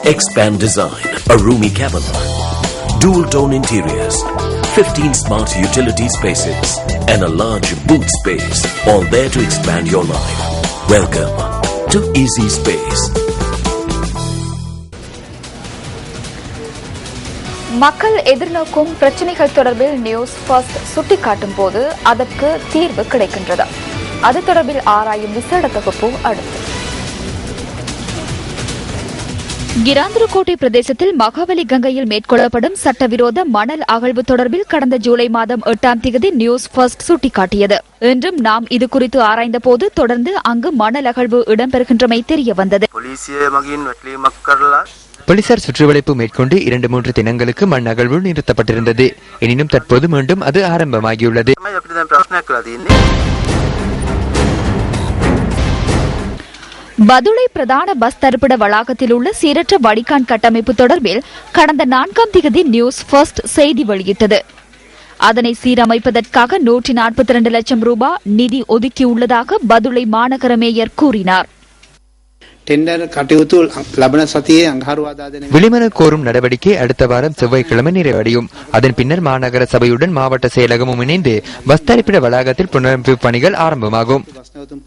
Expand design, a roomy cabin, dual tone interiors, 15 smart utility spaces, and a large boot space, all there to expand your life. Welcome to Easy Space. மக்கள் எதிர்நோக்கும் பிரச்சனைகள் தொடர்பில் news first சுட்டிக்காட்டும் போது அதற்கு தீர்வு கிடைக்கின்றது. அது தொடர்பில் ஆராயும் விசேட தொகுப்பு அடுத்து. கிராந்தரகோட்டை பிரதேசத்தில் மகாவலி கங்கையில் மேற்கொள்ளப்படும் சட்டவிரோத மணல் அகழ்வு தொடர்பில் கடந்த ஜூலை மாதம் 8ஆம் தேதி நியூஸ் ஃபர்ஸ்ட் சுட்டிக்காட்டியது. இன்றும் நாம் இது குறித்து ஆராய்ந்த போது தொடர்ந்து அங்கு மணல் அகழ்வு இடம்பெறுகின்றமை தெரிய வந்தது. போலீசார் சுற்றுவளைப்பு மேற்கொண்டு 2-3 தினங்களுக்கு மண் அகழ்வு நிறுத்தப்பட்டிருந்தது. எனினும் தற்போது மீண்டும் அது ஆரம்பமாகியுள்ளது. பதுளை பிரதான பஸ் தரிப்பிட வளாகத்தில் உள்ள சீரற்ற வடிகான் கட்டமைப்பு தொடர்பில் கடந்த 4ஆம் தேதி நியூஸ் ஃபர்ஸ்ட் செய்தி வெளியிட்டது. அதனை சீரமைப்பதற்காக 142 லட்சம் ரூபாய் நிதி ஒதுக்கியுள்ளதாக பதுளை மாநகர மேயர் கூறினார். விளிமன கோரும் நடவடிக்கை அடுத்த வாரம் செவ்வாய்க்கிழமை நிறைவடையும். அதன் பின்னர் மாநகர சபையுடன் மாவட்ட செயலகமும் இணைந்து பஸ் தரிப்பிட வளாகத்தில் புனரமைப்பு பணிகள் ஆரம்பமாகும்.